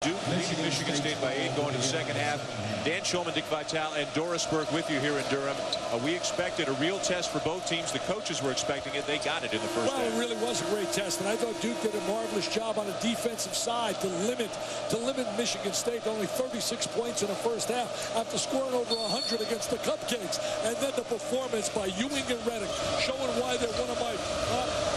Duke leading Michigan State by 8 going to the second half. Dan Shulman, Dick Vitale, and Doris Burke with you here in Durham. We expected a real test for both teams. The coaches were expecting it. They got it in the first half. Well, it really was a great test, and I thought Duke did a marvelous job on the defensive side to limit Michigan State to only 36 points in the first half after scoring over 100 against the Cupcakes. And then the performance by Ewing and Reddick, showing why they're one of my,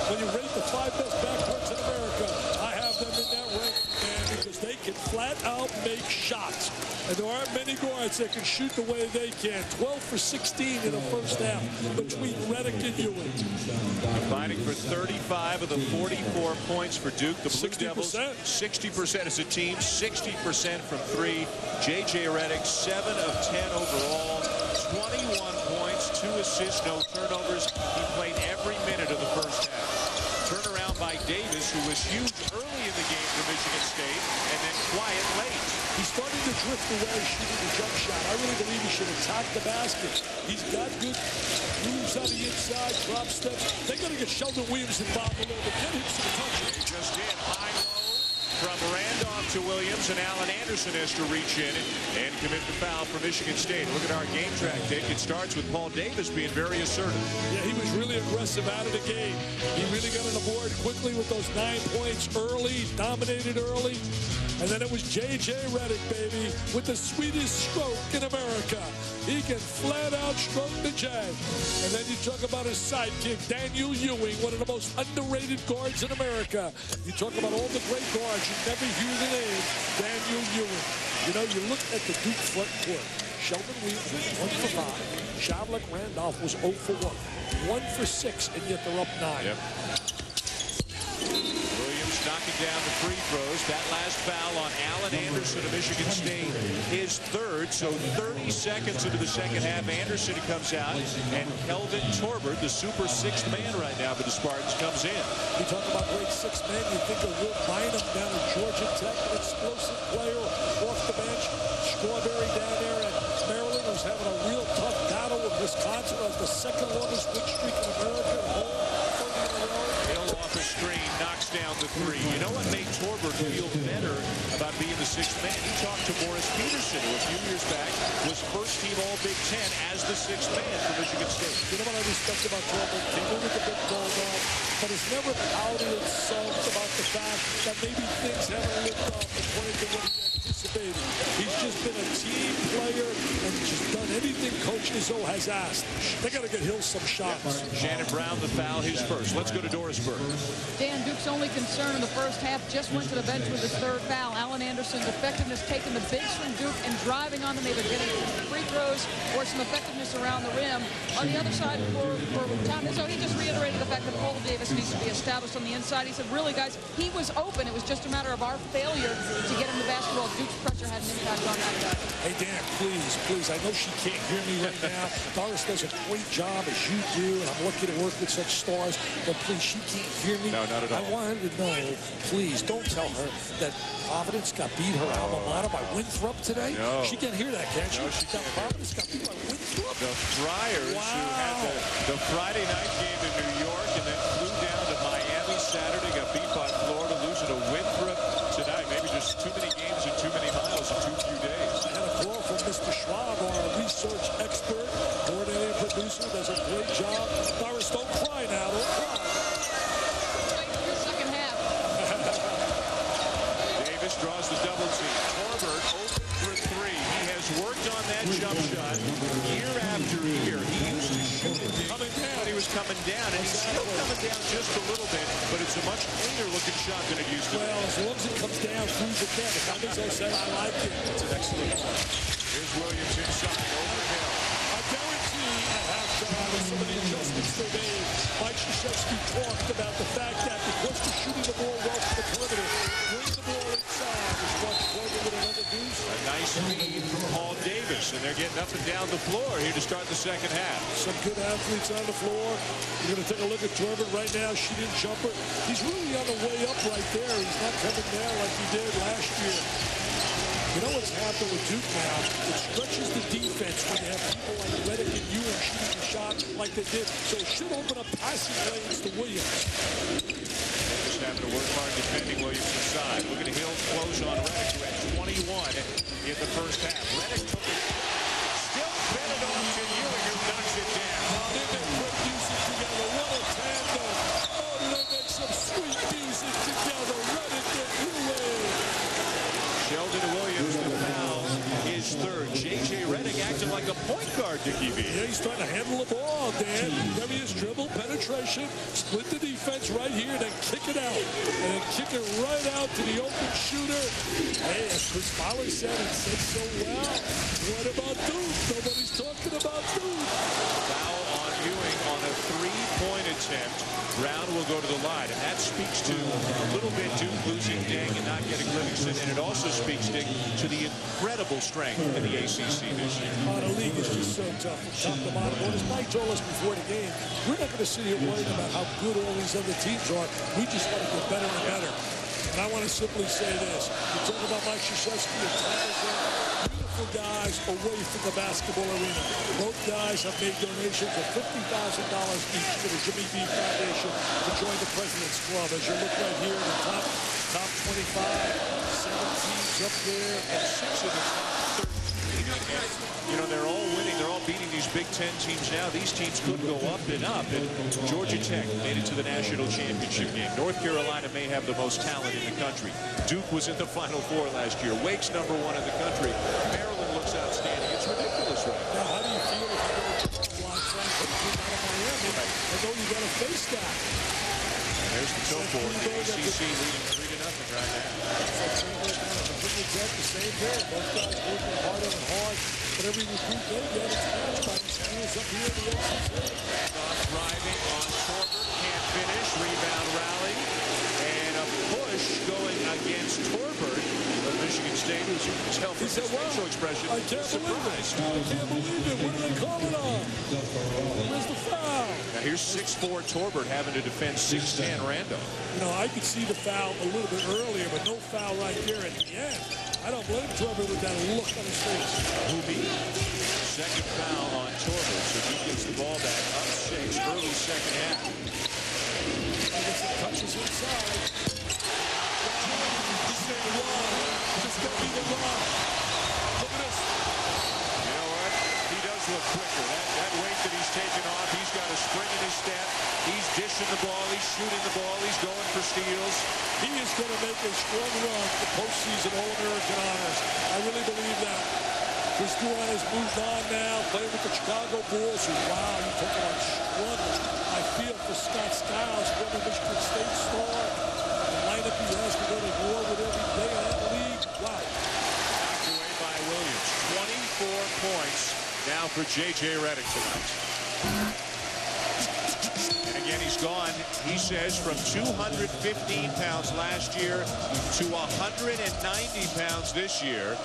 when you rate the 5 best backcourts in America, I have them in that rank, man, because they can flat out make shots. And there aren't many guards that can shoot the way they can. 12 for 16 in the first half between Reddick and Ewing. Combining for 35 of the 44 points for Duke. The Blue 60%. Devils, 60% as a team, 60% from 3. J.J. Reddick, 7 of 10 overall, 21 points, 2 assists, no turnovers. He played every minute of the first half. Turnaround by Davis, who was huge early in the game for Michigan State, and then quiet late. He's starting to drift away shooting the jump shot. I really believe he should attack the basket. He's got good moves on the inside, drop steps. They got to get Sheldon Williams involved a little bit. Get him some touches. He just did. High-low from Randolph to Williams, and Allen Anderson has to reach in and commit the foul for Michigan State. Look at our game track, Dick. It starts with Paul Davis being very assertive. Yeah, he was really aggressive out of the game. He really got on the board quickly with those 9 points early, dominated early. And then it was J.J. Reddick, baby, with the sweetest stroke in America. He can flat out stroke the J. And then you talk about his sidekick, Daniel Ewing, one of the most underrated guards in America. You talk about all the great guards, you never hear the name, Daniel Ewing. You know, you look at the Duke front court. Sheldon Williams was 1 for 5. Shavlik Randolph was 0 for 1. 1 for 6, and yet they're up 9. Yep. Williams knocking down the free throws. That last foul on Allen Anderson of Michigan State, his third. So 30 seconds into the second half, Anderson comes out, and Kelvin Torbert, the super sixth man right now for the Spartans, comes in. You talk about great sixth man, you think of Will Bynum down at Georgia Tech, an explosive player off the bench. Strawberry down there at Maryland, who's having a real tough battle with Wisconsin as the second longest win streak in America. Hill off a screen, knocks down the 3. You know what made Torbert feel better about being the sixth man? He talked to Morris Peterson, who a few years back was first team All Big Ten as the sixth man for Michigan State. You know what I respect about Torbert? He knew with the big bulldog, but has never pouted and sulked about the fact that maybe things haven't lived up according to what he anticipated. He's just been a team player and just done anything Coach Izzo has asked. They got to get Hill some shots. Shannon Brown, the foul, his first. Let's go to Doris Burke. Dan, Duke's only concern in the first half just went to the bench with his third foul. Allen Anderson's effectiveness taking the bigs from Duke and driving on them, either getting free throws or some effectiveness around the rim. On the other side, for Tom Izzo, he just reiterated the fact that Paul Davis needs to be established on the inside. He said, really, guys, he was open. It was just a matter of our failure to get him the basketball. Duke's pressure had an impact on that guy. Hey, Dan, please. I know she can't hear me right now. Doris does a great job, as you do, and I'm lucky to work with such stars. But please, she can't hear me. No, not at all. I want her to know, please, don't tell her that Providence got beat her alma mater by Winthrop today. No. She can't hear that, can she? No, she can't. Providence got beat by Winthrop. The Friars, who had the Friday night game in New York and then flew down to Miami Saturday, got beat by Florida, losing to Winthrop tonight. Maybe just too many games and too many miles in too few days. I had a call from Mr. Schwab, our research expert, coordinating producer, does a great job. Doris, don't cry now, don't cry. Second half. Davis draws the double team. Torbert open for 3. He has worked on that jump shot year after year. He used to shoot it coming down. He was coming down, and he's still coming down just a little bit, but it's a much cleaner looking shot than it used to be. Well, as long as it comes down through the net, if Izzo said I like it, it's an excellent one. Here's Williams inside, over the hill. I guarantee at halftime with some of the adjustments they made, Mike Krzyzewski talked about the fact that because they're shooting the ball well from the perimeter, bring the ball inside is what Kroger with another deuce. A nice feed from Paul Davis, and they're getting up and down the floor here to start the second half. Some good athletes on the floor. You're going to take a look at Torbert right now. She didn't jumper. He's really on the way up right there. He's not coming down like he did last year. You know what's happened with Duke now? It stretches the defense when you have people like Reddick and Ewing shooting the shot like they did. So it should open up passing lanes to Williams. Just having to work hard defending Williams inside. Look at Hill close on Reddick, who had the first half. Redick took it. Still fed it off to Ewing, who knocks it down. They make great music together. What a tandem. Oh, do they make some sweet music together. Redick and Ewing. Sheldon Williams, the foul, his third. J.J. Redick acting like a point guard, Dickie V. Yeah, he's trying to handle the ball, Dan. Heaviest dribble, penetration, split the defense right here, then kick it out. And then kick it right out to the open shooter. Hey, as Chris Fowler said, it said so well. What about Duke? Nobody's talking about Duke. Foul on Ewing on a three-point attempt. Brown will go to the line, and that speaks to a little bit Duke losing Deng and not getting Livingston, and it also speaks, Dick, to the incredible strength in the ACC this year. The league is just so tough from top to bottom. Well, as Mike told us before the game, we're not going to sit here worrying about how good all these other teams are. We just want to get better and better. And I want to simply say this. You talk about Mike Krzyzewski and Thomas, beautiful guys away from the basketball arena. Both guys have made donations of $50,000 each to the Jimmy B Foundation to join the President's Club. As you look right here in the top 25, 7 teams up there, and 6 of the top 13. You know, they're all winning. They're all beating these Big Ten teams now. These teams could go up and up. And Georgia Tech made it to the national championship game. North Carolina may have the most talent in the country. Duke was in the Final Four last year. Wake's #1 in the country. Maryland looks outstanding. It's ridiculous right now. Now, how do you feel if you go to Block Frank out of Miami? I know you got to face that. And there's the toe for the ACC leading 3-0 right now. The same there. Both guys working harder and hard. But every recruit they get, it's matched by these schools up here in the ACC. Driving on Torbert, can't finish. Rebound rally. And a push going against Torbert of Michigan State, who's, you can tell from his facial expression, I can't believe it. I can't believe it. What do they call it on? Where's the foul? Now here's 6'4" Torbert having to defend 6'10" Randall. You know, I could see the foul a little bit earlier, but no foul right there at the end. I don't blame Torbert with that look on his face. Hoobie, second foul on Torbert, so he gets the ball back up 6, early second half. I get some touches inside. Just say the run. Just don't be the run. Look at this. You know what? He does look quicker. That weight that he's taken off, he's got a spring in his step. He's dishing the ball. He's shooting the ball. He's going for steals. He is going to make a strong run for postseason All-American honors. I really believe that. Chris Duan has moved on now, playing with the Chicago Bulls, who, wow, you talk about struggles. I feel for Scott Skiles, former Michigan State star. The lineup he has to go to war with every day in that league. Wow. Knocked away by Williams. 24 points now for J.J. Redick tonight. And again, he's gone, he says, from 215 pounds last year to 190 pounds this year.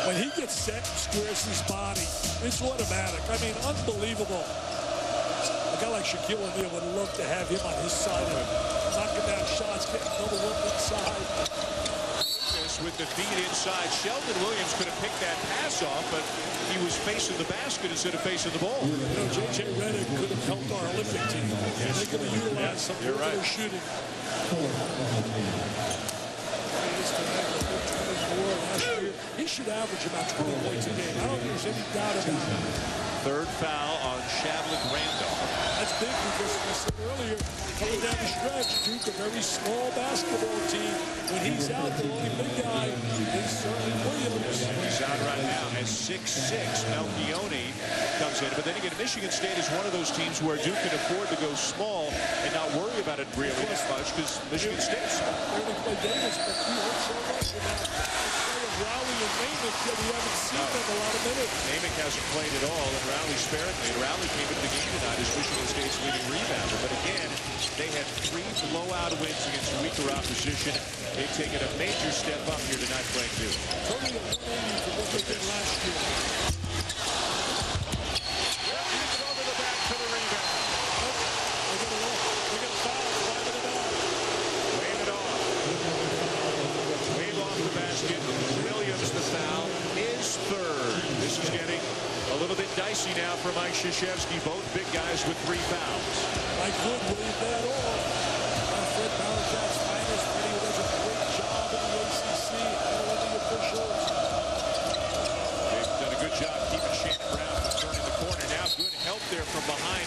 When he gets set and squares his body, it's automatic. I mean, unbelievable. A guy like Shaquille O'Neal would love to have him on his side and knocking down shots, getting another one inside. With the feed inside, Sheldon Williams could have picked that pass off, but he was facing the basket instead of facing the ball. You know, J.J. Redick could have helped our Olympic team. Yes. They could have utilized some of their shooting. He should average about 20 points a game. I don't think there's any doubt about it. Third foul on Shavlik Randolph. That's big because, as I said earlier, coming down the stretch, Duke, a very small basketball team. When he's out, the only big guy is certainly Williams. He's out right now at 6'6". Melchione comes in. But then again, Michigan State is one of those teams where Duke can afford to go small and not worry about it really that much because Michigan State's small. They're going to play Davis, but we heard so much about the play of Rowley and Namath that we haven't seen them a lot of minutes. Namath hasn't played at all, and Rowley sparingly. And Rowley came into the game tonight as Michigan State's leading rebounder. But again, they had 3 blowout wins against weaker opposition. They've taken a major step up here tonight playing Duke. Totally a 180 for what they did last year. He's over the back to the rebound. They got a foul, waving it off. Wave it off. Wave off the basket. Williams the foul. His third. This is getting a little bit dicey now for Mike Krzyzewski. Both big guys with 3 fouls. I could wave that off. Fred Bauerjack's finest, but he does a great job in the ACC. I don't know the officials.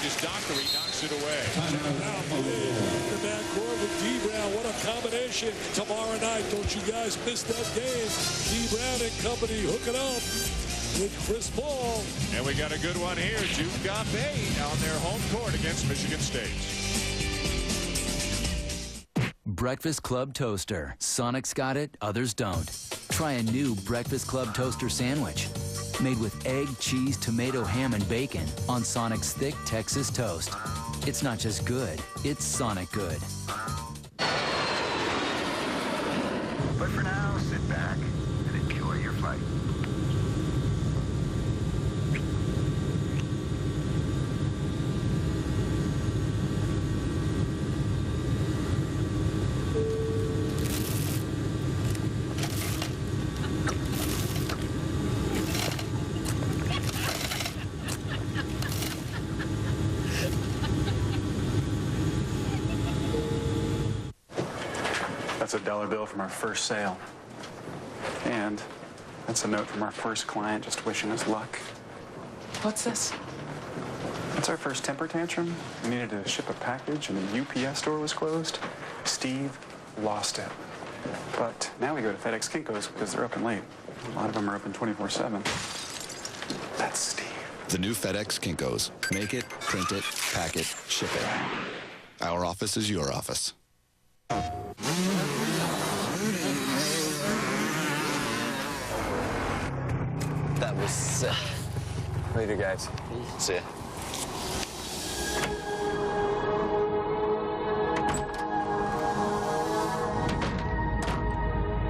as Dockery knocks it away. Now, the backcourt with D. Brown. What a combination. Tomorrow night, don't you guys miss that game. D. Brown and company hook it up with Chris Paul. And we got a good one here. Duke got paid on their home court against Michigan State. Breakfast Club Toaster. Sonic's got it, others don't. Try a new Breakfast Club Toaster sandwich. Made with egg, cheese, tomato, ham, and bacon on Sonic's thick Texas toast. It's not just good, it's Sonic good. But for now, sit back and enjoy your flight. That's a $1 bill from our first sale. And that's a note from our first client just wishing us luck. What's this? It's our first temper tantrum. We needed to ship a package and the UPS store was closed. Steve lost it. But now we go to FedEx Kinko's because they're open late. A lot of them are open 24/7. That's Steve. The new FedEx Kinko's. Make it, print it, pack it, ship it. Our office is your office. That was sick. Later, guys. See ya.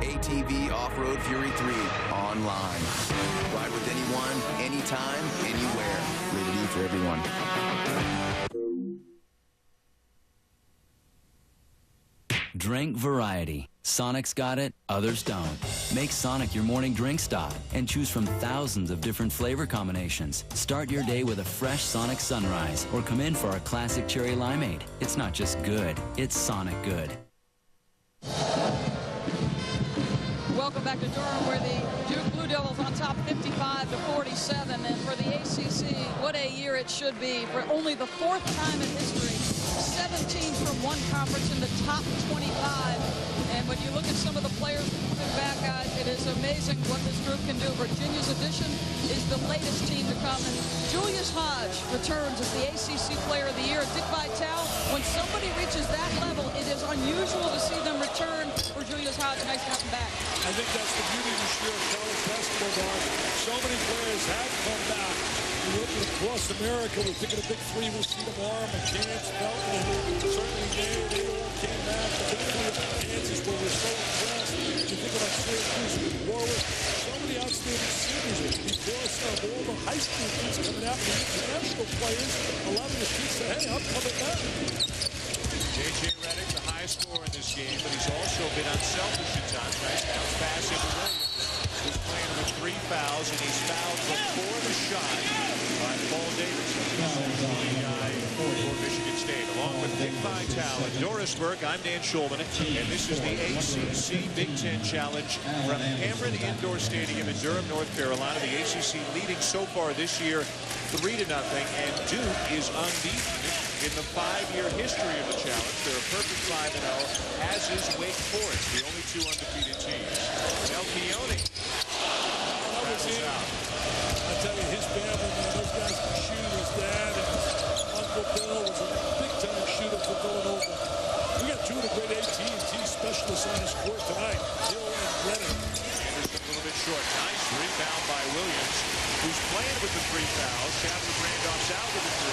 ATV Off-Road Fury 3 online. Ride with anyone, anytime, anywhere. Rated E for everyone. Drink variety. Sonic's got it, others don't. Make Sonic your morning drink stop and choose from thousands of different flavor combinations. Start your day with a fresh Sonic Sunrise or come in for our classic cherry limeade. It's not just good, it's Sonic good. Welcome back to Durham, where the Duke Blue Devils on top 55-47. And for the ACC, what a year it should be. For only the 4th time in history, 7 teams from one conference in the top 25. And when you look at some of the players coming back, guys, it is amazing what this group can do. Virginia's addition is the latest team to come. And Julius Hodge returns as the ACC Player of the Year. Dick Vitale, when somebody reaches that level, it is unusual to see them return. For Julius Hodge, nice to have him back. I think that's the beauty this year of college basketball, Bob. So many players have come back. We're looking across America. We're thinking of Big Three. We'll see tomorrow. McCants, Felton, and certainly they all came back. The Big Three of Kansas, where we're so impressed. You think about Syracuse with Warwick. So many outstanding seniors. Because of all the high school kids coming out, and the international players, a lot of the kids say, hey, I'm coming back. J.J. Redick, the highest scorer in this game, but he's also been unselfish at times. Nice bounce pass into Williams, who's playing with 3 fouls, and he's fouled before the shot by Paul Davidson, the guy for Michigan State. Along with Dick Vitale and Doris Burke, I'm Dan Schulman, and this is the ACC Big Ten Challenge from Cameron Indoor Stadium in Durham, North Carolina. The ACC leading so far this year 3-0, and Duke is unbeaten in the 5-year history of the challenge. They're a perfect 5-0, as is Wake Forest, the only 2 undefeated teams. Melchione travels out. I tell you, his family, man, those guys can shoot. His dad and his Uncle Bill was a big-time shooter for Villanova. We got 2 of the great AT&T specialists on his court tonight, Hill and Brennan. Anderson a little bit short. Nice rebound by Williams, who's playing with the 3 fouls. Chadwick Randolph's out with the 3.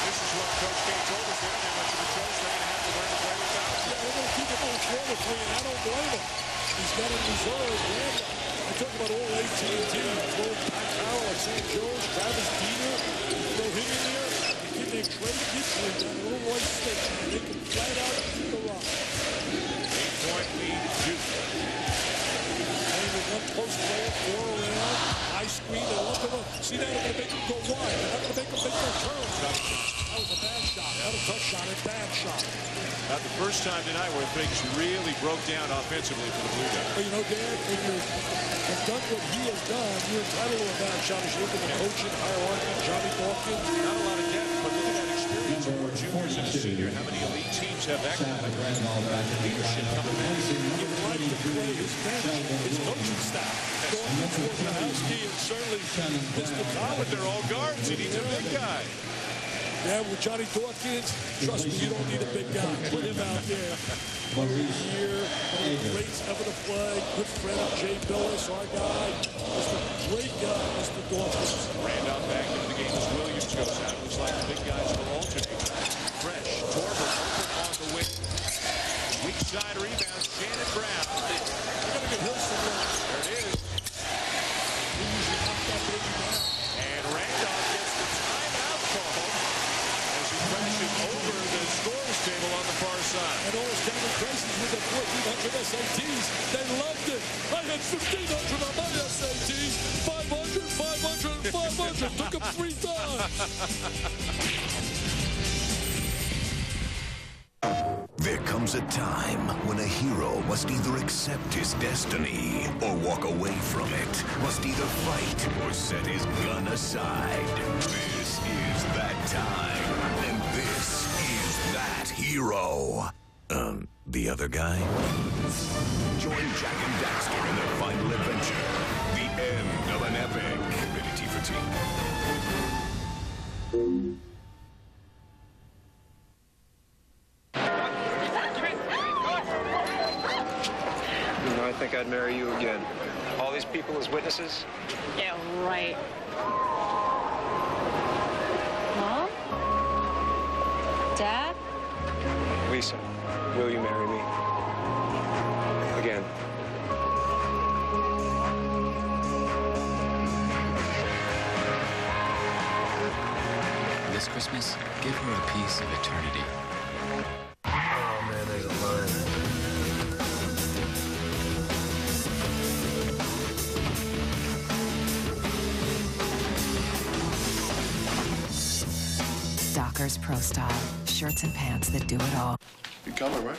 This is what Coach K told us there. They're much of a choice. They're going to have to learn to play with fouls. Yeah, they're going to keep him on the floor with 3, and I don't blame him. He's got him reserved. Randolph. I talk about all AT&T. Throw Pat Powell at St. Joe's, Travis Dieter. Throw him in there. You give them Trey Gibson down a little Roy State. They can flat out keep the rock. 8-point lead, Duke. Playing with 1 post player, 4 around, high screen. They love to run. See, now they're going to make him go wide. They're not going to make him make no turns. That was a bad shot. Not a tough shot, a bad shot. Not the first time tonight where things really broke down offensively for the Blue Devils. But you know, Dan, when you've done what he has done, you're entitled to a bad shot. As you look at the coaching hierarchy, Johnny Dawkins. Not a lot of depth, but look at that experience. senior. How many elite teams have that kind of leadership coming back? You like to play his bench, his coaching staff. Wojnarowski and certainly Mr. Collins. They're all guards. He needs a big guy. Yeah, with Johnny Dawkins, trust me, you don't need a big guy. Put him out there for a year. One of the greats ever to play. Good friend of Jay Billis, our guy. Just a great guy, Mr. Dawkins. Randolph back into the game as Williams goes out. Looks like the big guys will alternate. Fresh. Torber open on the wing. Weak side rebound. Shannon Brown. They're going to get Hilson there. There it is. He usually knocks that baby down. And Randolph gets the timeout call as he crashes over the scores table on the far side. And all those Kevin Gracies with their 1,400 SATs, they loved it. I had 1,500 on my SATs. 500, 500, 500. Took them 3 times. There comes a time when a hero must either accept his destiny or walk away from it. Must either fight or set his gun aside. This is that time. And this is that hero. The other guy? Join Jack and Daxter in their final adventure. The end of an epic. Rated T for Teen. I think I'd marry you again. All these people as witnesses? Yeah, right. Mom? Dad? Lisa, will you marry me? Again. This Christmas, give her a piece of eternity. Oh, man, there's a line. Dockers Pro Style. Shirts and pants that do it all. You coming, right?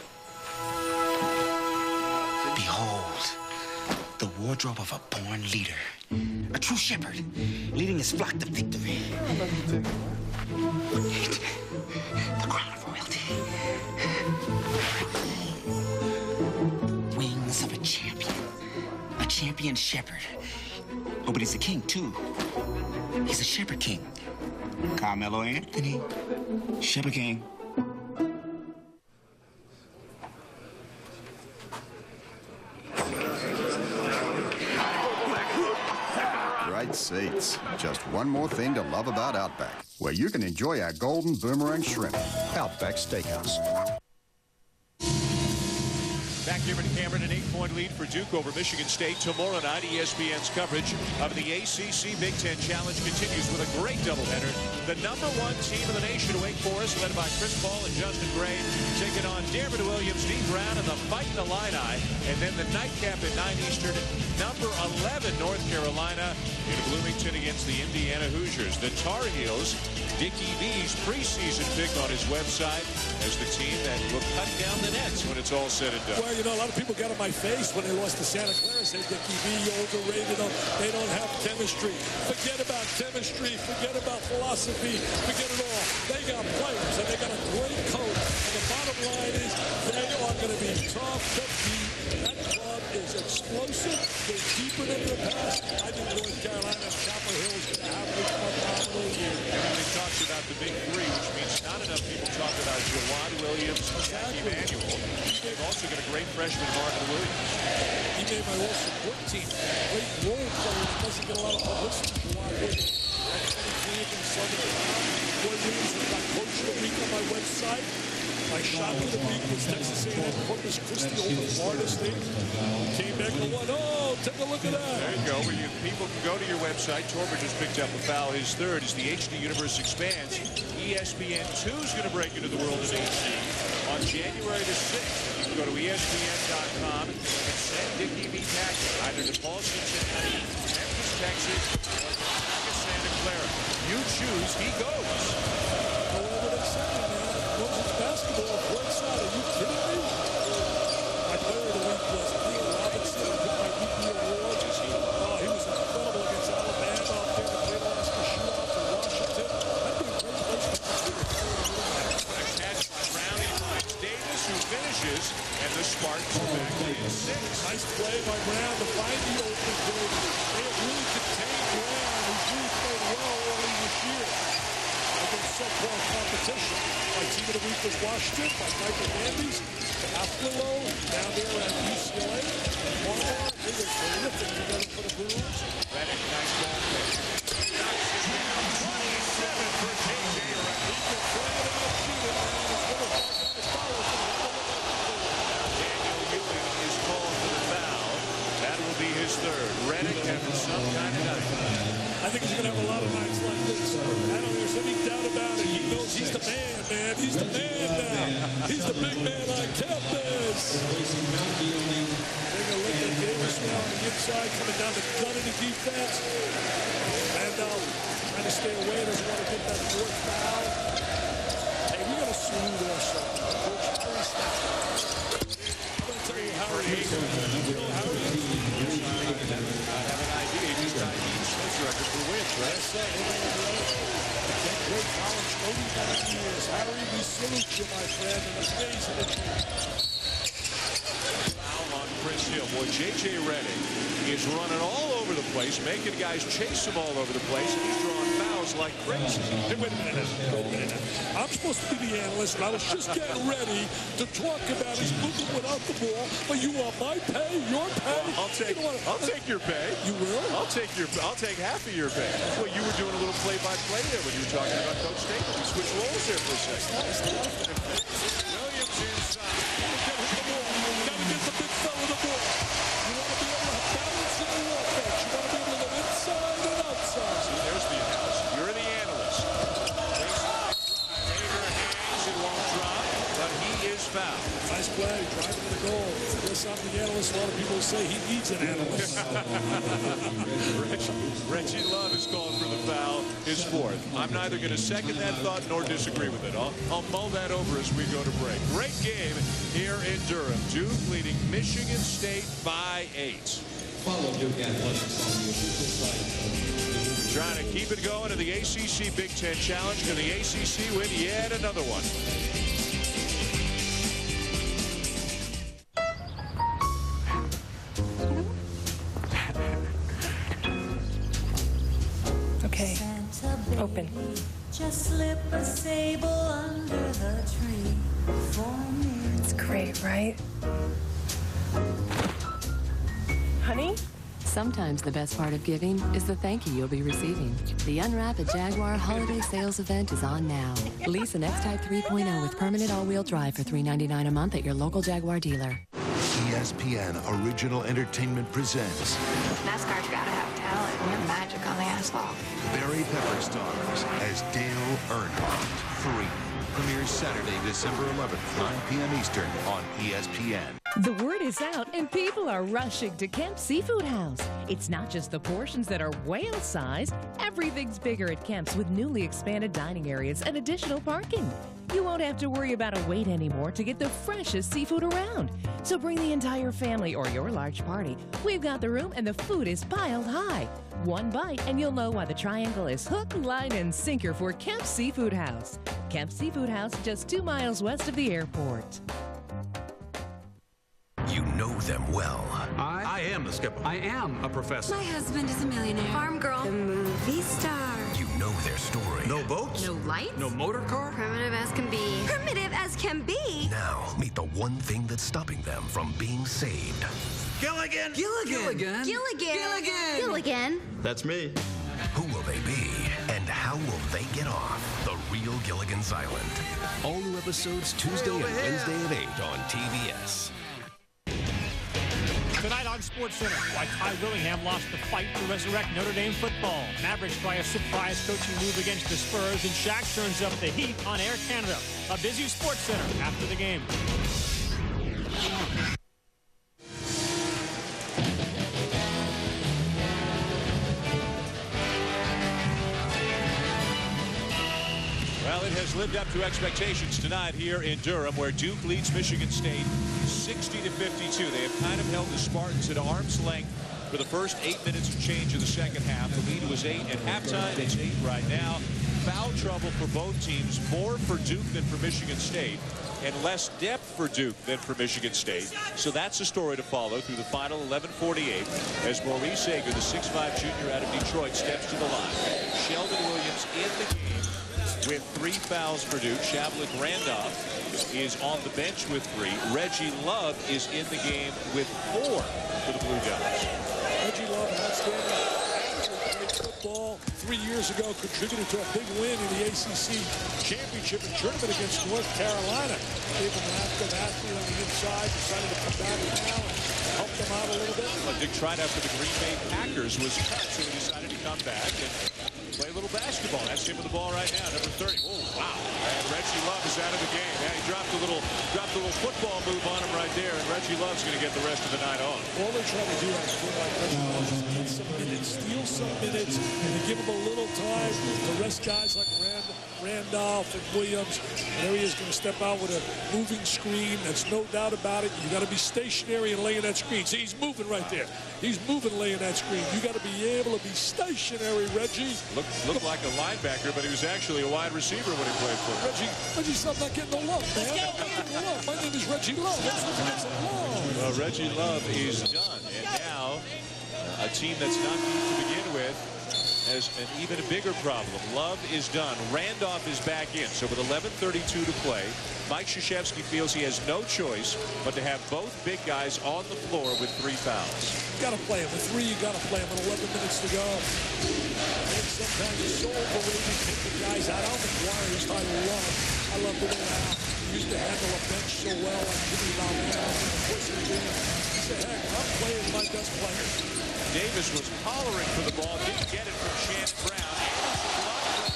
Behold, the wardrobe of a born leader. A true shepherd, leading his flock to victory. The crown of royalty. Wings of a champion. A champion shepherd. Oh, but he's a king, too. He's a shepherd king. Carmelo Anthony. Shepherd king. Great seats. Just one more thing to love about Outback, where you can enjoy our golden boomerang shrimp. Outback Steakhouse. Back here in Cameron, an 8-point lead for Duke over Michigan State. Tomorrow night, ESPN's coverage of the ACC Big Ten Challenge continues with a great doubleheader. The #1 team in the nation, Wake Forest, led by Chris Paul and Justin Gray, taking on Darren Williams, Steve Brown, and the Fighting Illini. And then the nightcap at 9 Eastern, #11 North Carolina in Bloomington against the Indiana Hoosiers. The Tar Heels, Dickie V's preseason pick on his website as the team that will cut down the nets when it's all said and done. Well, you know, a lot of people got on my face when they lost to Santa Clara. Say Dickie V, you overrated them. They don't have chemistry. Forget about chemistry. Forget about philosophy. Forget it all. They got players, and they got a great coach. And the bottom line is they are going to be tough to beat. That club is explosive. They're deeper than the past. I think North Carolina and Chapel Hill is going to have a phenomenal year. Everybody talks about the big three, which means not enough people talk about Jawan Williams and Jack Emanuel. They've also got a great freshman, Marvin Williams. He made my all-support team. Great role player. Doesn't get a lot of publicity. Jawan Williams. That's in Southern California. Williams was my coach of the week on my website. My shot of the week was Texas A&M Corpus Christi over Florida State. Came back and won. Oh, take a look at that. There you go. Where people can go to your website. Torber just picked up a foul. His third as the HD Universe expands. ESPN2 is going to break into the world in HD on January the 6th. You can go to ESPN.com and send Dickie V packet either to Paul Cincinnati, Memphis, Texas, or Santa Clara. You choose, he goes. However they say, man. Moses basketball, one side. Are you kidding me? My player of the week was Neil Robinson. I took my weekly award. Oh, he was incredible against Alabama up there. They played Alaska shootout for Washington. That'd be a great place to consider. A catch by by Brown to find the open goal. They have really contained Brown, who's really played well early this year against so-called competition. My team of the week was Washington by Michael Mandy's. Afflelo down there at UCLA. Marmar, they were terrific together for the Bruins. Redick, nice ball play. 27 for J.J. Redick. He can fly it out, shoot it, man. It's one of the foul. Daniel Ewing is called for the foul. That will be his third. Redick having some kind of night. I think he's going to have a lot of nights like this. I don't think there's any doubt about it. He knows he's the man, man. He's the man now. He's the big man on campus. Taking a look at Davis now on the inside, coming down the gun in the defense. Randall trying to stay away. Doesn't want to get that fourth foul. Hey, we got to salute there, son. Coach Harry Stafford. I'm going to tell you how he is. You know how he is? I have an idea. He's got Smith's record for wins, right? Yes, sir. Great college 39 years. Harry, we salute you, my friend, and amazing at you. Foul on Prince Hill. Boy, J.J. Redick is running all over the place, making guys chase him all over the place, and he's drawing fouls like crazy. Hey, wait a minute. I'm supposed to be the analyst, and I was just getting ready to talk about his movement without the ball, but you want my pay, your pay? Well, I'll take your pay. You will? I'll take half of your pay. Well, you were doing a little play-by-play there when you were talking about Coach State. We switched roles there for a second. Williams inside. Gotta get the big fella the ball. You want to be able to have balance in the offense. You want to be able to go inside and outside. See, there's the analyst. You're the analyst. Hager hangs, it won't drop, but he is fouled. Nice play, driving to the goal. Yes, I'm the analyst. A lot of people say he needs an analyst. Reggie Love is called for the foul, his fourth. I'm neither going to second that thought nor disagree with it. I'll mull that over as we go to break. Great game here in Durham. Duke leading Michigan State by 8. Follow Duke Athletics on the official site. Trying to keep it going in the ACC Big Ten Challenge. Can the ACC win yet another one? Okay, open. Just slip a sable under the tree for me. It's great, right? Honey? Sometimes the best part of giving is the thank you you'll be receiving. The Unwrap a Jaguar holiday sales event is on now. Lease an X-Type 3.0 with permanent all-wheel drive for $399 a month at your local Jaguar dealer. ESPN Original Entertainment presents NASCAR's gotta have talent and magic on the asphalt. Barry Pepper stars as Dale Earnhardt. 3 premieres Saturday, December 11th, 9 p.m. Eastern on ESPN. The word is out and people are rushing to Kemp's Seafood House. It's not just the portions that are whale-sized. Everything's bigger at Kemp's with newly expanded dining areas and additional parking. You won't have to worry about a wait anymore to get the freshest seafood around. So bring the entire family or your large party. We've got the room and the food is piled high. One bite and you'll know why the triangle is hook, line, and sinker for Kemp's Seafood House. Kemp's Seafood House, just 2 miles west of the airport. You know them well. I am the skipper. I am a professor. My husband is a millionaire. Farm girl. The movie star. You know their story. No boats? No lights? No motor car? Primitive as can be. Primitive as can be. Now, meet the one thing that's stopping them from being saved. Gilligan! Gilligan! Gilligan! Gilligan! That's me. Who will they be? And how will they get off the real Gilligan's Island? All new episodes Tuesday and Wednesday at 8 on TBS. Tonight on SportsCenter, why Ty Willingham lost the fight to resurrect Notre Dame football. Mavericks try a surprise coaching move against the Spurs, and Shaq turns up the heat on Air Canada. A busy SportsCenter after the game. Well, it has lived up to expectations tonight here in Durham, where Duke leads Michigan State 60-52. They have kind of held the Spartans at arm's length for the first 8 minutes of change of the second half. The lead was 8 at halftime. It's 8 right now. Foul trouble for both teams, more for Duke than for Michigan State. and less depth for Duke than for Michigan State. So that's a story to follow through the final 11:48 as Maurice Sager, the 6'5" junior out of Detroit, steps to the line. Sheldon Williams in the game with 3 fouls for Duke. Shavlik Randolph is on the bench with 3. Reggie Love is in the game with 4 for the Blue Devils. Reggie Love, outstanding football 3 years ago, contributed to a big win in the ACC championship and tournament against North Carolina. Gave him an active athlete on the inside, decided to come back now and help them out a little bit. A big tryout for the Green Bay Packers was cut, so he decided to come back and play a little basketball. That's him with the ball right now, number 30. Oh, wow. And Reggie Love is out of the game. Yeah, he dropped a little football move on him right there, and Reggie Love's going to get the rest of the night on. All they're trying to do, I feel like, Reggie Love is get some minutes, steal some minutes, and give him a little time to rest guys like Randolph and Williams. And there he is going to step out with a moving screen. That's no doubt about it. You got to be stationary and laying that screen. See, he's moving right there. He's moving, laying that screen. You got to be able to be stationary, Reggie. Looked like a linebacker, but he was actually a wide receiver when he played for him. Reggie's not getting no love, man. Not getting no love. My name is Reggie Love. Let's look at some love. Reggie Love is done. And now a team that's not deep to begin with has an even bigger problem. Love is done. Randolph is back in. So with 11:32 to play, Mike Krzyzewski feels he has no choice but to have both big guys on the floor with 3 fouls. You got to play him. With 3, you got to play him with 11 minutes to go. And sometimes it's so overrated to take the guys out. Al McGuire, I love the way Al used to handle a bench so well. Like Jimmy Valvano, of course he did. He said, heck, I'm playing my best player. Davis was hollering for the ball, didn't get it from Shannon Brown.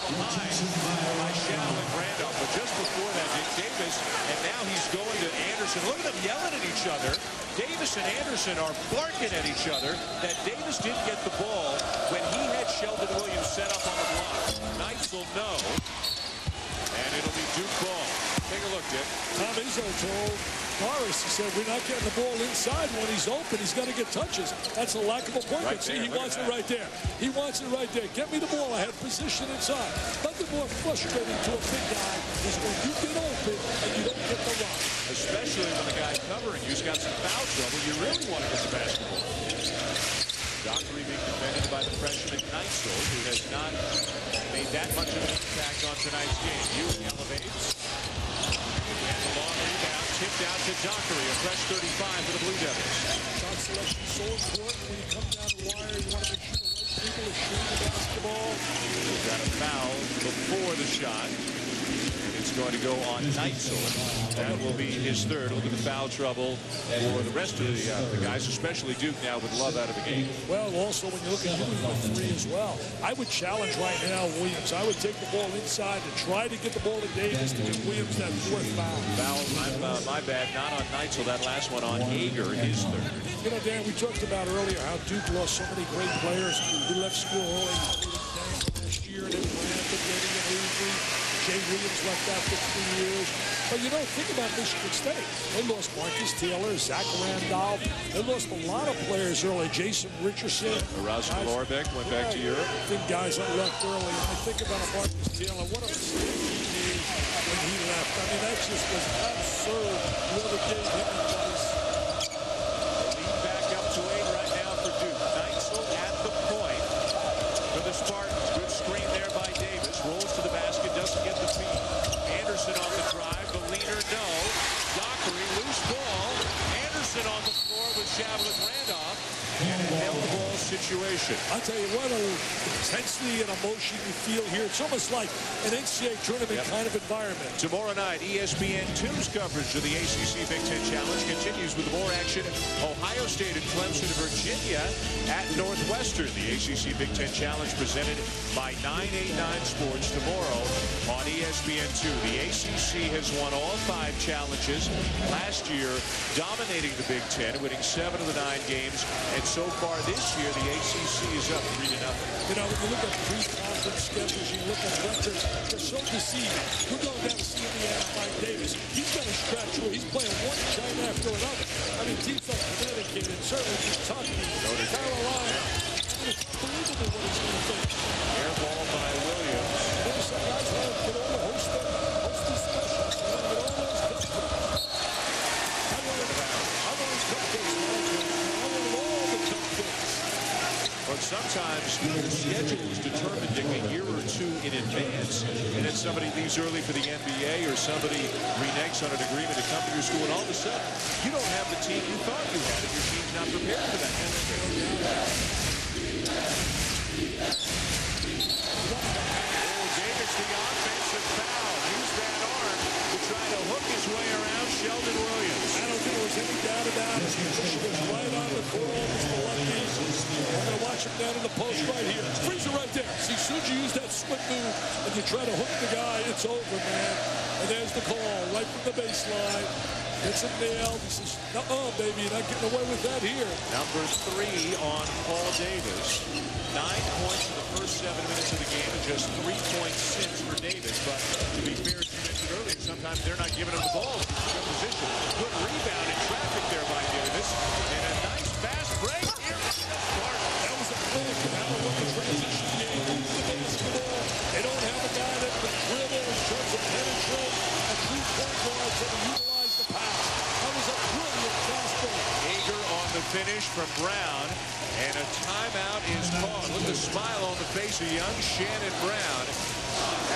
Blocked from behind by Shavlik Randolph. But just before that, Davis, and now he's going to Anderson. Look at them yelling at each other. Davis and Anderson are barking at each other that Davis didn't get the ball when he had Sheldon Williams set up on the block. Knights will know, and it'll be Duke ball. Take a look, Dick. Tom Izzo told Morris, he said, we're not getting the ball inside when he's open. He's got to get touches. That's a lack of a point. Right See, there, he wants it right there. He wants it right there. Get me the ball. I had position inside. Nothing more frustrating to a big guy is when you get open and you don't get the run. Especially when the guy covering you's got some foul trouble. You really want to get the basketball. Dockery being defended by the freshman Neitzel, who has not made that much of an impact on tonight's game. Ewing elevates. And the long rebound tipped out to Dockery, a fresh 35 for the Blue Devils. Shot selection is so important when you come down the wire. You want to make sure the right people are shooting the basketball. He's got a foul before the shot. And it's going to go on Neitzel. That will be his third. Look at the foul trouble for the rest of the guys, especially Duke now with Love out of the game. Well, also when you look at Ewing with 3 as well, I would challenge right now Williams. I would take the ball inside and try to get the ball to Davis to get Williams that 4th foul. My bad, not on Neitzel. That last one on Hager, his third. You know, Dan, we talked about earlier how Duke lost so many great players who left school early. Last year, and then Brandon, Getty, and Avery. Jay Williams left after 3 years. But you know, think about Michigan State. They lost Marcus Taylor, Zach Randolph. They lost a lot of players early. Jason Richardson. Rasmus Lorbeck went back to Europe. I think guys that left early. And I think about Marcus Taylor. What a mistake he made when he left. I mean, that just was absurd. Whoever gave him a place. Lead back up to 8 right now for Duke. Neitzel at the point for the Spartans. Good screen there by Davis. Rolls to the basket, doesn't get the feed. Anderson on the drive, the leader, no. Dockery, loose ball. Anderson on the floor with Shavlik Randolph. And a held-ball situation. I'll tell you what, intensity and emotion you feel here. It's almost like an NCAA tournament kind of environment. Tomorrow night, ESPN2's coverage of the ACC Big Ten Challenge continues with more action. Ohio State and Clemson, Virginia at Northwestern. The ACC Big Ten Challenge presented by 989 Sports tomorrow on ESPN2. The ACC has won all 5 challenges last year, dominating the Big Ten, winning 7 of the 9 games. And so far this year, the ACC is up 3-0. You know, when you look at pre-conference schedules, you look at records, they're so deceiving. You're going down to see Indiana, Mike Davis. He's got a stretch where he's playing one game after another. I mean, teams like Connecticut and certainly Kentucky, Carolina. It's unbelievable what he's going to do. Air ball by Williams. There's some guys who get over host these specials. They want to get all those know, sometimes the schedule is determined a year or two in advance, and then somebody leaves early for the NBA or somebody reneges on an agreement to come to your school, and all of a sudden, you don't have the team you thought you had, and your team's not prepared for that. Davis, the offensive foul. Use that arm to try to hook his way around Sheldon Williams. I don't think there was any doubt about it. Michigan's right on the call, Mr. Lucky. We're going to watch him down in the post right here. Freeze it right there. See, as soon as you use that swing move and you try to hook the guy, it's over, man. And there's the call right from the baseline. It's a nail. He says, uh-oh, baby, you're not getting away with that here. Number 3 on Paul Davis. 9 points in the first 7 minutes of the game and just 3 points since for Davis. But to be fair, as you mentioned earlier, sometimes they're not giving him the ball in good position. Good rebound in traffic there by Davis. And a nice fast break here from the Spartans. That was a clinic of how to run the transition game. Move the basketball. They don't have a guy that can dribble in terms of penetrate and 3-point guards that can utilize the pass. That was a brilliant gospel. Ager on the finish from Brown. And a timeout is called. Look at the smile on the face of young Shannon Brown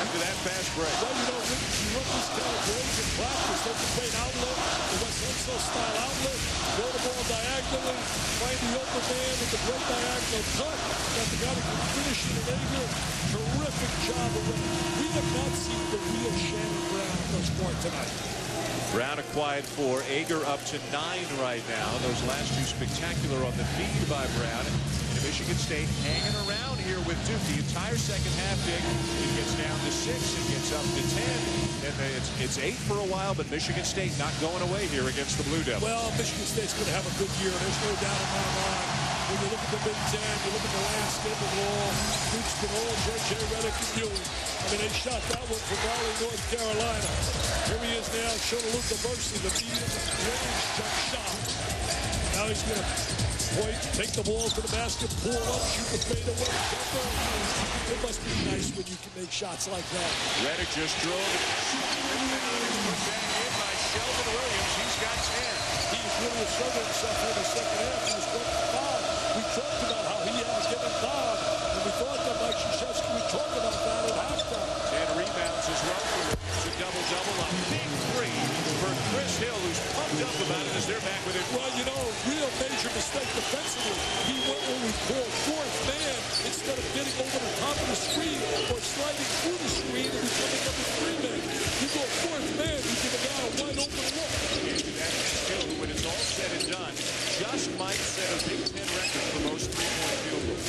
after that fast break. Well, you know, you run this kind of plays in practice. That's a great outlet. The West Enfield style outlet. Throw the ball diagonally. Find the open man with the great diagonal cut. Got the guy that can finish it in Ager. Terrific job of it. We have not seen the real Shannon Brown thus far tonight. Brown acquired 4. Ager up to 9 right now. Those last 2 spectacular on the feed by Brown. And Michigan State hanging around here with Duke the entire second half. Dick, it gets down to 6. It gets up to 10. And it's 8 for a while, but Michigan State not going away here against the Blue Devils. Well, Michigan State's going to have a good year. There's no doubt in my mind. When you look at the Big Ten, you look at the landscape of it all, Duke's been all J.J. Redick and Ewing. I mean, they shot that one from Raleigh, North Carolina. Here he is now, showing a little diversity, the medium-range jump shot. Now he's going to point, take the ball to the basket, pull up, shoot the fadeaway, jumper. It must be nice when you can make shots like that. Redick just drove it. Put that in by Sheldon Williams. He's got 10. He's really asserted himself in the second half. He was working hard. We talked about how he had to get involved, and we thought that Mike Krzyzewski would talk about that at halftime. 10 rebounds as well for him. It's a double-double. A big 3 for Chris Hill, who's pumped up about it as they're back with it. Well, you know, real major mistake defensively. He went what we call 4th man instead of getting over the top of the screen or sliding through the screen and becoming number 3 man. You go 4th man, you give a guy a wide open look. That's Hill, who, when it's all said and done, just might set a Big Ten record for most 3-point field goals.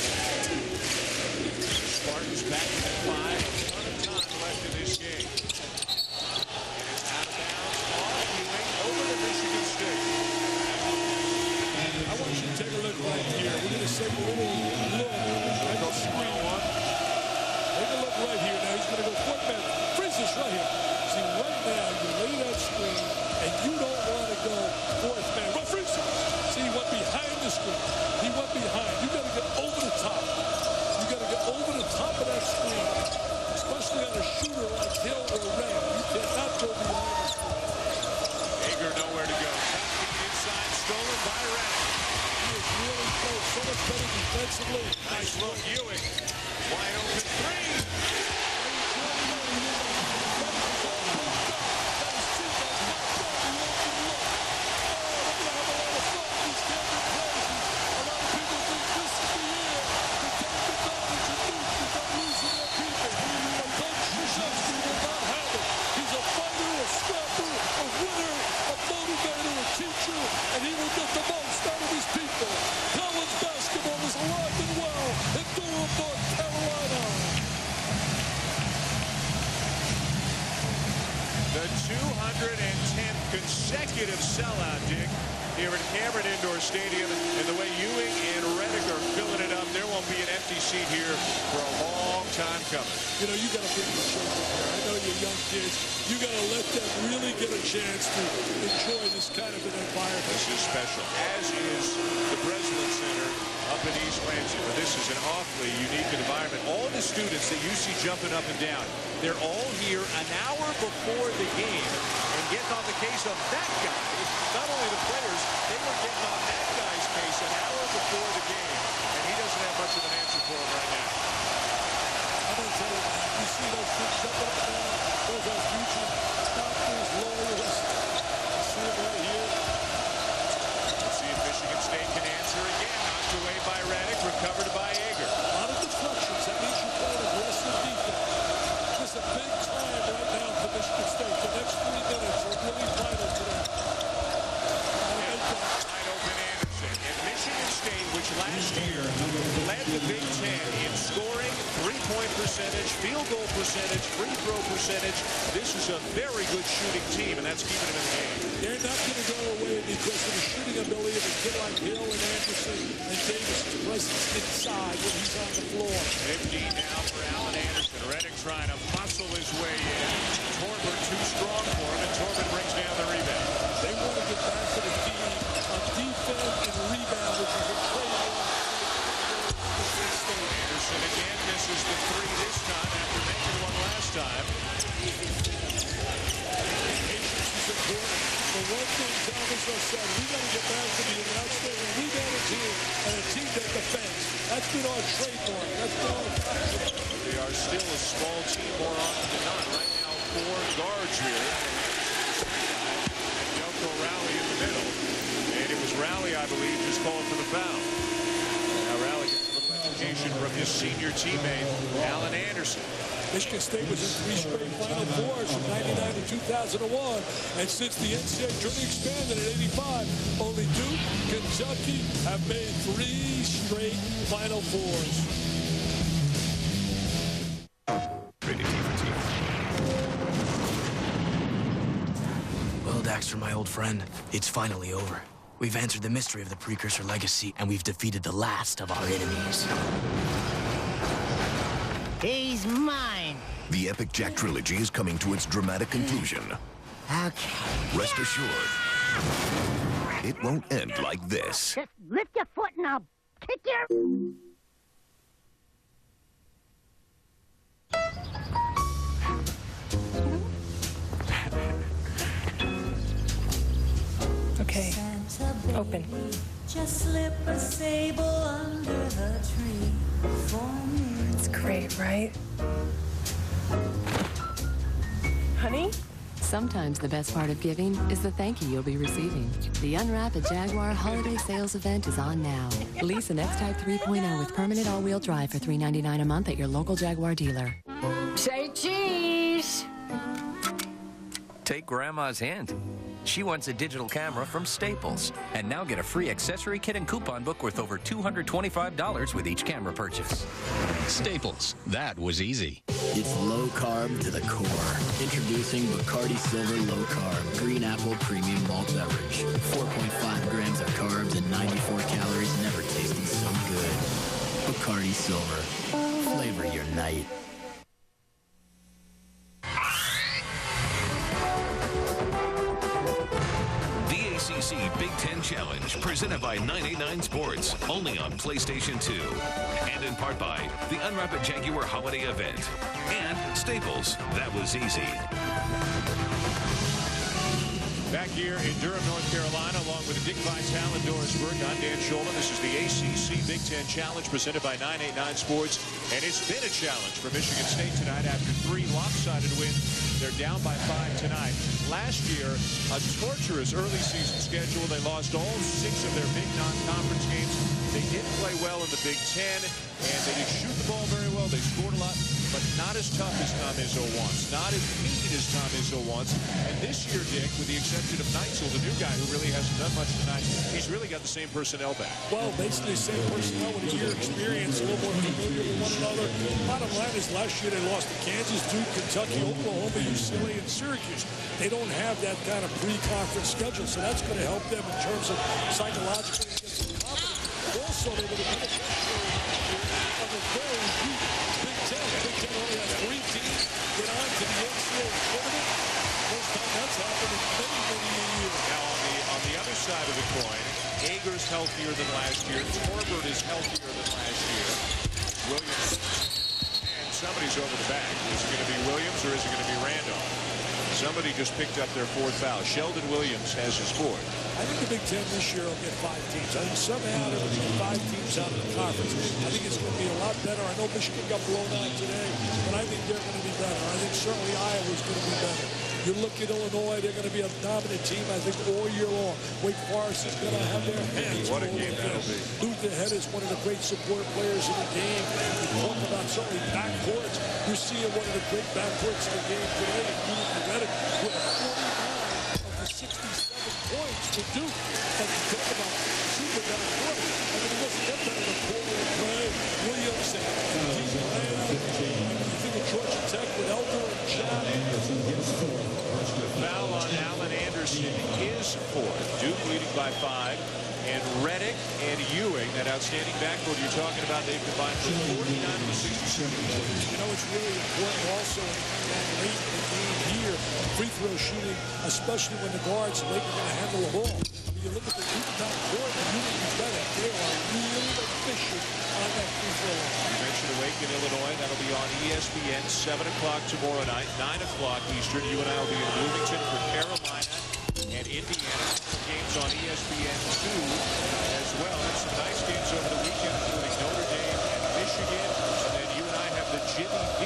Spartans back at 5. A ton of time left in this game. And it's out of bounds off Ewing over to Michigan State. I want you to take a look right here. We're going to take a little look at the screen. Take a look right here. Now he's going to go 4th man. Freeze this right here. See, right now, you lay that screen, and you don't want to go 4th man. Right, freeze it. See, he went behind the screen. He went behind. You got to get over the top. You got to get over the top of that screen, especially on a shooter like Hill or Ray. You cannot go behind the screen. Ager nowhere to go. Inside, stolen by Redick. He is really close. So much better defensively. Nice look, Ewing. Wide open 3. And he will get the most out of his people. College basketball is alive and well in Durham, North Carolina. The 210th consecutive sellout, Dick, here at Cameron Indoor Stadium. And the way Ewing and Redick are filling it up, there won't be an empty seat here for a long time coming. You know, you got to bring the children here. I know you're young kids. You got to let them really get a chance to enjoy this kind of an environment. This is special, as is the Breslin Center up in East Lansing. But this is an awfully unique environment. All the students that you see jumping up and down, they're all here an hour before the game and getting on the case of that guy. Not only the players, they were getting on that guy's case an hour before the game. And he doesn't have much much of an answer for him right now. I'm going to tell you, you see those kids jumping up and down. Those are future doctors, lawyers. You see them right here. Let's see if Michigan State can answer again. Knocked away by Reddick, recovered by Ager. A lot of deflections. That means you're playing aggressive defense. This is a big time right now for Michigan State. The next 3 minutes are really vital to them. Wide open Anderson. And Michigan State, which last year led the Big Ten in scoring, three-point percentage, field goal percentage, free throw percentage. This is a very good shooting team, and that's keeping them in the game. They're not going to go away because of the shooting ability of a kid like Hill and Anderson and Davis' presence inside when he's on the floor. 15 now for Allen Anderson. Reddick trying to muscle his way in. Torber too strong for him, and Torber brings down the rebound. They want to get back to the team on defense and rebound, which is a great Anderson again misses the three this time after making one last time. Patience is important. The one thing Thomas said, we got to get back to being an outstanding rebounding team and a team that defends. That's been our trademark. That's been our factor. They are still a small team more often than not. Right now, 4 guards here. Yoko Rowley in the middle. And it was Rowley, I believe, just calling for the foul. Now Rowley gets a little education from his senior teammate, Allen Anderson. Michigan State was in 3 straight Final Fours from 99 to 2001. And since the NCAA tournament expanded in 85, only Duke, Kentucky have made 3 straight Final Fours. Well, Daxter, my old friend, it's finally over. We've answered the mystery of the Precursor Legacy, and we've defeated the last of our enemies. He's mine. The Epic Jack trilogy is coming to its dramatic conclusion. Okay. Rest assured, it won't end like this. Just lift your foot and I'll kick your... Okay. Open. Just slip a sable under the tree for me. It's great, right? Honey? Sometimes the best part of giving is the thank you you'll be receiving. The Unwrap a Jaguar holiday sales event is on now. Lease an X-Type 3.0 with permanent all-wheel drive for $399 a month at your local Jaguar dealer. Say cheese! Take Grandma's hint. She wants a digital camera from Staples. And now get a free accessory kit and coupon book worth over $225 with each camera purchase. Staples. That was easy. It's low carb to the core. Introducing Bacardi Silver Low Carb Green Apple Premium Malt Beverage. 4.5 grams of carbs and 94 calories, never tasted so good. Bacardi Silver. Flavor your night. ACC Big Ten Challenge, presented by 989 Sports, only on PlayStation 2. And in part by the Unwrap a Jaguar Holiday Event. And Staples, that was easy. Back here in Durham, North Carolina, along with Dick Vitale and Doris Burke, I'm Dan Scholem. This is the ACC Big Ten Challenge presented by 989 Sports. And it's been a challenge for Michigan State tonight after 3 lopsided wins. They're down by 5 tonight. Last year, a torturous early season schedule. They lost all 6 of their big non-conference games. They did play well in the Big Ten, and they did shoot the ball very well. They scored a lot, but not as tough as Tom Izzo wants. Not as mean as Tom Izzo wants. And this year, Dick, with the exception of Neitzel, the new guy who really hasn't done much tonight, he's really got the same personnel back. Well, basically the same personnel with a year experience, a little more familiar with one another. Bottom line is last year they lost to Kansas, Duke, Kentucky, Oklahoma, UCLA, and Syracuse. They don't have that kind of pre-conference schedule, so that's going to help them in terms of psychologically get some confidence. Also, they would have been a of a very deep Big Ten. Big Ten only has 3 teams get on to the NCAA tournament. First time that's happened in many, many years. Now, on the other side of the coin, Ager's healthier than last year. Torbert is healthier than last year. Williams, and somebody's over the back. Is it going to be Williams or is it going to be Randolph? Somebody just picked up their 4th foul. Sheldon Williams has his 4th. I think the Big Ten this year will get 5 teams. I think somehow they're going to get 5 teams out of the conference. I think it's going to be a lot better. I know Michigan got blown out today, but I think they're going to be better. I think certainly Iowa's going to be better. You look at Illinois, they're going to be a dominant team, I think, all year long. Wake Forest is going to have their hands what a game that'll be. Luther Head is one of the great support players in the game. You talk about certainly backcourts. You're seeing one of the great backcourts in the game today, including Redick, with 49 of the 67 points to Duke. And you talk about super backcourt. I mean, it wasn't that better than Porter and Clay, Williams, and Dean Lamb. You think of Georgia Tech with Elder and Chad. Foul on Allen Anderson is 4. Duke leading by 5. And Redick and Ewing, that outstanding backcourt you're talking about, they've combined for 49 of the 67. You know, it's really important also late in the game here, free throw shooting, especially when the guards late are going to handle the ball. I mean, you look at the Duke backcourt, and Ewing and Redick, they are really efficient on that free throw line. You mentioned Awake in Illinois. That'll be on ESPN, 7 o'clock tomorrow night, 9 o'clock Eastern. You and I will be in Bloomington for Carolina and Indiana. Games on ESPN2 as well. And some nice games over the weekend, including Notre Dame and Michigan. And then you and I have the Jimmy V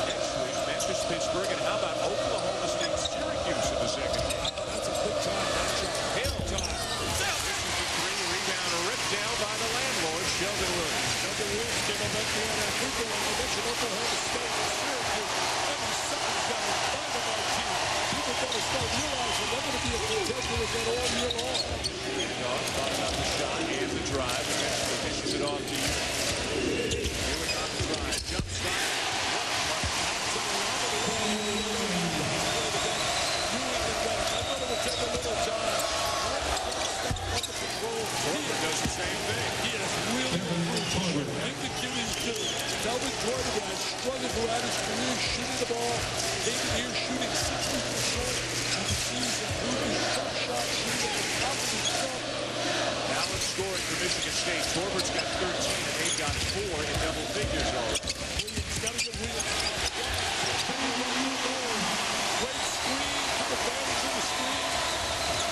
next week, Memphis, Pittsburgh. And how about Oklahoma State, Syracuse in the second game? That's a big time matchup. Hill. This is the 3-rebound ripped down by the landlord, Sheldon Williams. Sheldon Williams came up empty on that free throw line. I mentioned Oklahoma State and Syracuse. Every second's got a dynamite team. People got to start realizing they're going to be a contender again all year long. Thought about the shot and the drive, and then dishes it off to you. Here it on the drive. Jump shot. Porter does the same thing. He has really improved. I think the kid is good. Delvin Jordan has struggled throughout his career shooting the ball. Came in here shooting 60%. You can see he's improved his jump shot, shooting at the top of his jump. Allen scoring for Michigan State. Torbert's got 13, and they've got 4 in double figures already. Williams got to get Williams. Great screen, took advantage of the screen.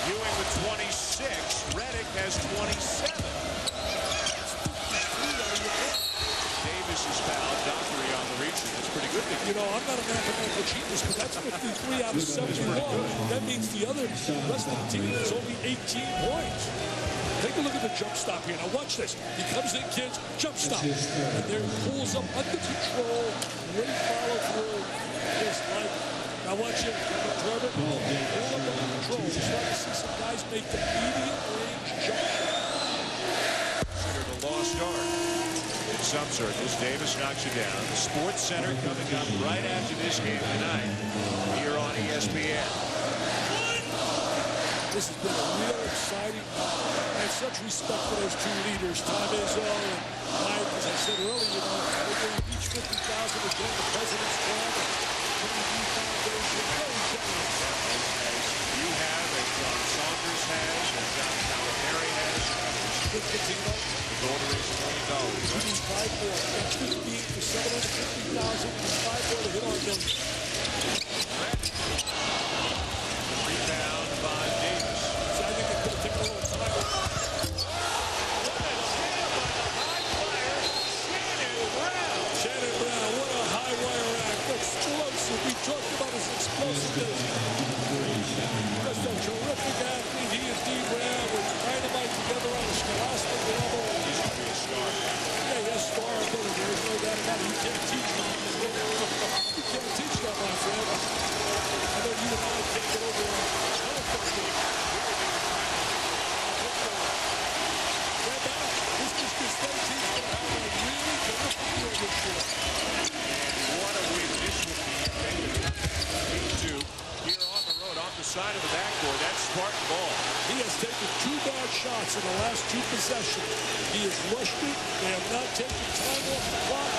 Ewing with 26. Redick has 27. Davis is fouled. Dockery on the reach. That's pretty good. You know, I'm not a mathematical genius, but that's 53 out of 71. That means the rest of the team has only 18 points. Take a look at the jump stop here. Now watch this. He comes in, kids, jump stop. And there he pulls up under control. Great follow through. Just like, now watch it. Turbot, pull up under control. You're starting to see some guys make the medium range jump shot. Considered a lost art in some circles. Davis knocks it down. The Sports Center coming up right after this game tonight here on ESPN. This has been a real exciting. I have such respect for those two leaders, Tom Izzo and Mike. As I said earlier, you know, they gave each $50,000 again the President's Club and Kennedy Foundation. Very generous. You have, as John Saunders has, as John Calipari has, Good casino. the goal to raise $1 million. Right? 5 more. That's 15 for 750,000 and 5 more to hit our million. Rebound by Davis. So I think it's going to take a little time. Shannon Brown, what a high wire act. Explosive. We talked about his explosiveness. Just a terrific athlete. He and Dee Brown were dynamite together on the scholastic level. He's going to be a star. Yeah, he has star ability. There's no doubt about it. You can't teach that. You can't teach that, my friend. I know you and I can't get over it. This Michigan State team's going to have a really terrific year this year. And what a win this would be. Duke here on the road, off the side of the backboard. That's Spartan ball. He has taken 2 bad shots in the last 2 possessions. He has rushed it. They have not taken time off the clock.